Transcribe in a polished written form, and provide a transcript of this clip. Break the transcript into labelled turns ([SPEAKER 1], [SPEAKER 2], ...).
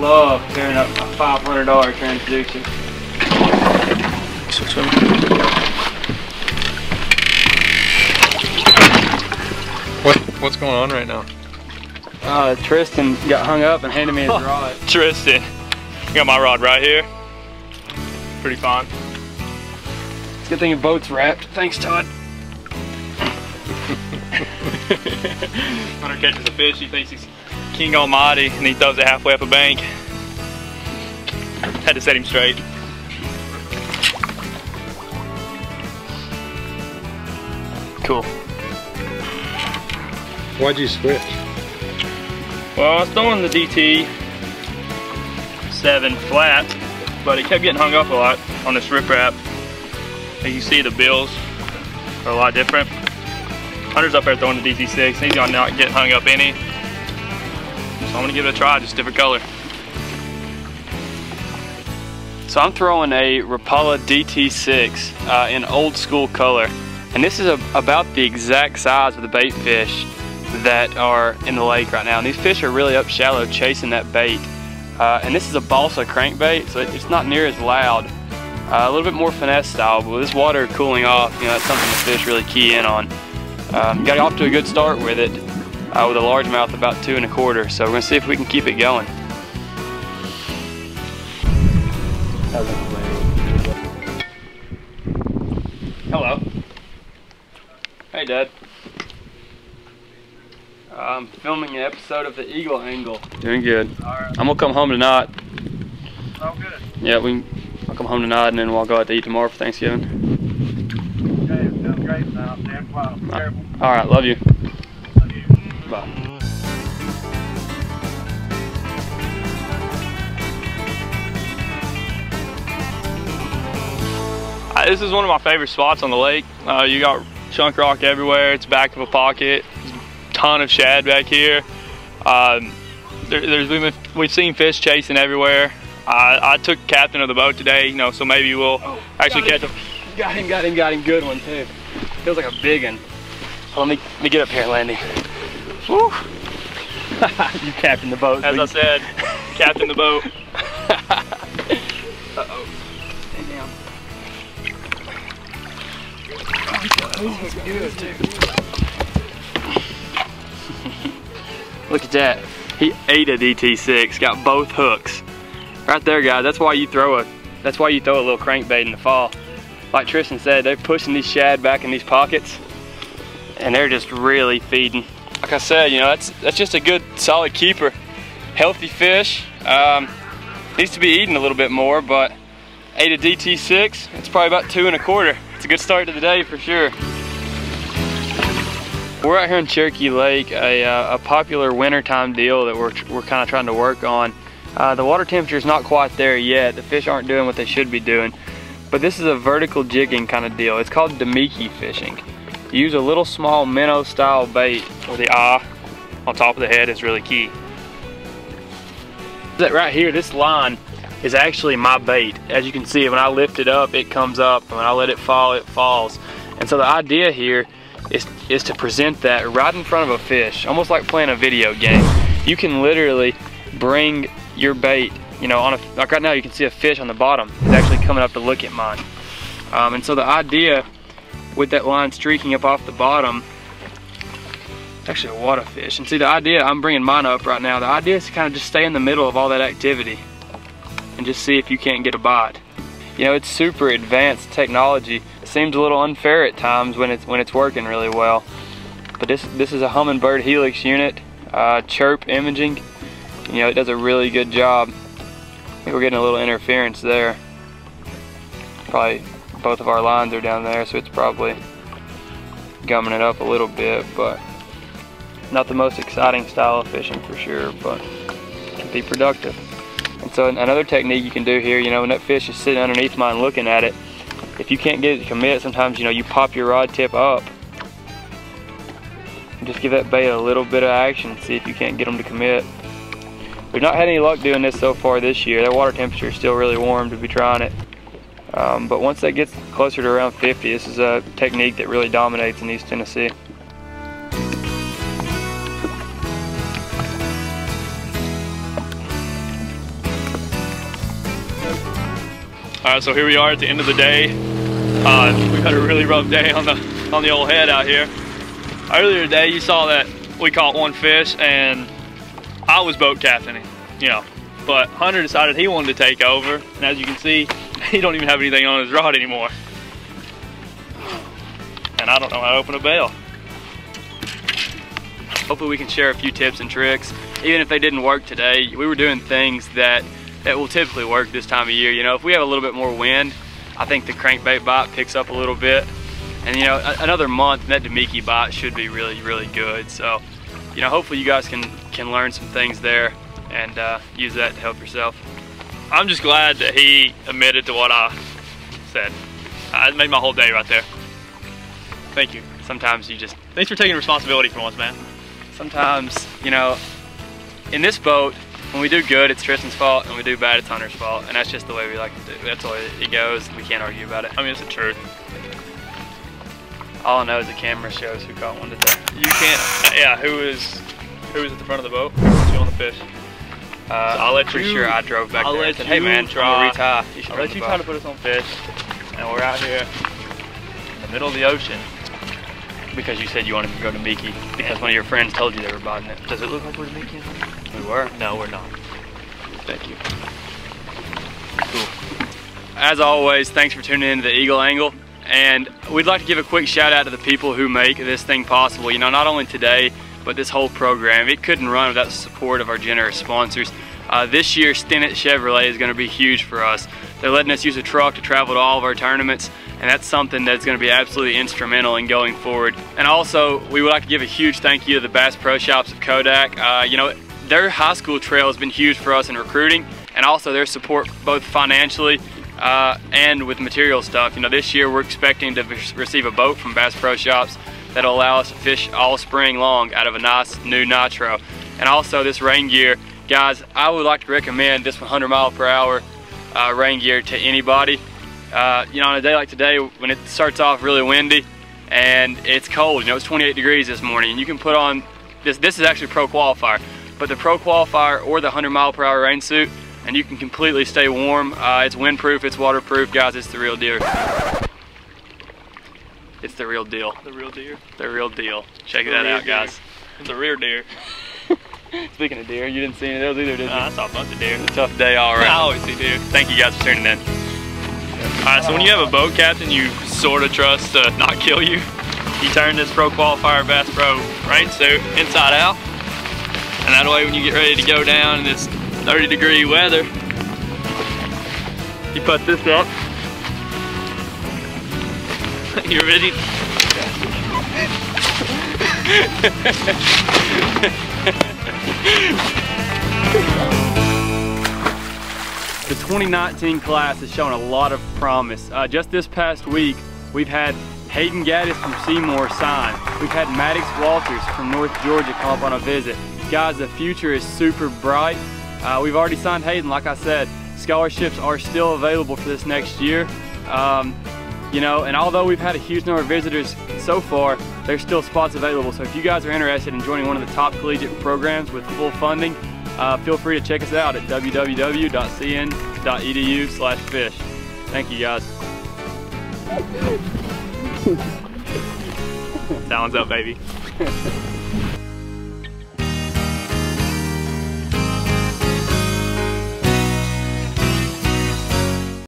[SPEAKER 1] love tearing up a $500 transducer.
[SPEAKER 2] What's going on right now?
[SPEAKER 1] Tristan got hung up and handed me his rod.
[SPEAKER 3] Tristan, I got my rod right here. Pretty fine.
[SPEAKER 1] It's a good thing your boat's wrapped. Thanks, Todd.
[SPEAKER 3] Hunter catches a fish, he thinks he's King Almighty, and he throws it halfway up a bank. Had to set him straight. Cool.
[SPEAKER 2] Why'd you switch?
[SPEAKER 3] Well, I was throwing the DT7 flat, but it kept getting hung up a lot on this riprap. As you see, the bills are a lot different. Hunter's up there throwing the DT6. He's gonna not get hung up any. So I'm gonna give it a try, just different color.
[SPEAKER 1] So I'm throwing a Rapala DT6 in old school color. And this is about the exact size of the bait fish that are in the lake right now. And these fish are really up shallow chasing that bait. And this is a balsa crankbait, so it's not near as loud. A little bit more finesse style, but with this water cooling off, you know, that's something the fish really key in on. Got off to a good start with it, with a largemouth about 2 1/4. So we're gonna see if we can keep it going. Hello. Hey, Dad. I'm filming an episode of the Eagle Angle. Doing good. Alright. I'm gonna come home tonight.
[SPEAKER 3] Oh, good.
[SPEAKER 1] Yeah, I'll come home tonight and then we'll go out to eat tomorrow for Thanksgiving.
[SPEAKER 3] Okay, sounds great. Now, stand quiet. Be careful.
[SPEAKER 1] Alright, love you.
[SPEAKER 3] Love you.
[SPEAKER 1] Bye.
[SPEAKER 3] This is one of my favorite spots on the lake. You got chunk rock everywhere. It's back of a pocket. There's a ton of shad back here. We've seen fish chasing everywhere. I took captain of the boat today, you know, so maybe we'll actually catch them.
[SPEAKER 1] Got him. Good one too. Feels like a big one. Let me get up here, Landy. Woo. You captain the boat.
[SPEAKER 3] As I said, captain the boat.
[SPEAKER 1] Uh-oh. Stay down. He's good too. Look at that. He ate a DT6, got both hooks. Right there, guys. That's why you throw a little crankbait in the fall. Like Tristan said, they're pushing these shad back in these pockets, and they're just really feeding. Like I said, you know, that's just a good, solid keeper. Healthy fish. Needs to be eating a little bit more, but ate a DT6. It's probably about 2 1/4. It's a good start to the day for sure. We're out here in Cherokee Lake, a popular wintertime deal that we're kind of trying to work on. The water temperature is not quite there yet. The fish aren't doing what they should be doing. But this is a vertical jigging kind of deal. It's called Damiki fishing. You use a little small minnow style bait where the eye on top of the head is really key. That right here, this line is actually my bait. As you can see, when I lift it up, it comes up, and when I let it fall, it falls. And so the idea here is to present that right in front of a fish, almost like playing a video game. You can literally bring your bait, you know, like right now you can see a fish on the bottom. It's actually coming up to look at mine. And so the idea with that line streaking up off the bottom, it's actually a water fish. And see, the idea, I'm bringing mine up right now, the idea is to kind of just stay in the middle of all that activity and just see if you can't get a bite. You know, it's super advanced technology. It seems a little unfair at times when it's working really well. But this is a Humminbird Helix unit, chirp imaging. You know, it does a really good job. I think we're getting a little interference there. Probably both of our lines are down there, so it's probably gumming it up a little bit, but not the most exciting style of fishing for sure, but it can be productive. And so another technique you can do here, you know, when that fish is sitting underneath mine looking at it, if you can't get it to commit, sometimes, you know, you pop your rod tip up and just give that bait a little bit of action and see if you can't get them to commit. We've not had any luck doing this so far this year. That water temperature is still really warm to be trying it. But once that gets closer to around 50, this is a technique that really dominates in East Tennessee.
[SPEAKER 3] Alright, so here we are at the end of the day. We've had a really rough day on the old head out here. Earlier today you saw that we caught one fish and I was boat captaining, you know. But Hunter decided he wanted to take over, and as you can see, he don't even have anything on his rod anymore. And I don't know how to open a bail.
[SPEAKER 1] Hopefully we can share a few tips and tricks. Even if they didn't work today, we were doing things that will typically work this time of year. You know, if we have a little bit more wind, I think the crankbait bite picks up a little bit. And you know, another month, that Damiki bite should be really, really good. So, you know, hopefully you guys can learn some things there and use that to help yourself.
[SPEAKER 3] I'm just glad that he admitted to what I said. It made my whole day right there. Thank you.
[SPEAKER 1] Sometimes you just...
[SPEAKER 3] Thanks for taking responsibility for once, man.
[SPEAKER 1] Sometimes, you know, in this boat, when we do good, it's Tristan's fault, and when we do bad, it's Hunter's fault. And that's just the way we like to do it. That's the way it goes. We can't argue about it.
[SPEAKER 3] I mean, it's the truth.
[SPEAKER 1] All I know is the camera shows who caught one today.
[SPEAKER 3] You can't... Yeah, who was at the front of the boat? Who was on the fish?
[SPEAKER 1] So I'll let you... Sure I drove back there and said, hey man, try. I'll
[SPEAKER 3] let you try to put us on fish. And we're out here in the middle of the ocean.
[SPEAKER 1] Because you said you wanted to go to Miki, because one of your friends told you they were biting it.
[SPEAKER 3] Does it look like we're to Miki?
[SPEAKER 1] We were.
[SPEAKER 3] No, we're not.
[SPEAKER 1] Thank you. Cool. As always, thanks for tuning in to the Eagle Angle. And we'd like to give a quick shout out to the people who make this thing possible. You know, not only today, but this whole program. It couldn't run without the support of our generous sponsors. This year, Stinnett Chevrolet is going to be huge for us. They're letting us use a truck to travel to all of our tournaments, and that's something that's going to be absolutely instrumental in going forward. And also, we would like to give a huge thank you to the Bass Pro Shops of Kodak. You know, their high school trail has been huge for us in recruiting, and also their support both financially and with material stuff. You know, this year we're expecting to receive a boat from Bass Pro Shops that'll allow us to fish all spring long out of a nice new Nitro. And also this rain gear. Guys, I would like to recommend this 100-mile-per-hour rain gear to anybody. You know, on a day like today when it starts off really windy and it's cold, you know, it's 28 degrees this morning, and you can put on this is actually Pro Qualifier, but the Pro Qualifier or the 100-mile-per-hour rain suit, and you can completely stay warm. It's windproof, it's waterproof. Guys, it's the real deal. It's the real deal.
[SPEAKER 3] The real deer?
[SPEAKER 1] The real deal. Check that out, guys.
[SPEAKER 3] The rear deer.
[SPEAKER 1] Speaking of deer, you didn't see any of those either, did you?
[SPEAKER 3] I saw a bunch of deer.
[SPEAKER 1] It's a tough day all right.
[SPEAKER 3] I always see deer.
[SPEAKER 1] Thank you guys for tuning in.
[SPEAKER 3] Alright, so when you have a boat captain you sort of trust to not kill you, you turn this Pro Qualifier Bass Pro rain suit inside out, and that way when you get ready to go down in this 30-degree weather, you put this up. You're ready.
[SPEAKER 1] The 2019 class has shown a lot of promise. Just this past week, we've had Hayden Gaddis from Seymour sign. We've had Maddox Walters from North Georgia come up on a visit. Guys, the future is super bright. We've already signed Hayden, like I said. Scholarships are still available for this next year. You know, and although we've had a huge number of visitors so far, there's still spots available. So if you guys are interested in joining one of the top collegiate programs with full funding, feel free to check us out at www.cn.edu/fish. Thank you guys.
[SPEAKER 3] Sounds up, baby.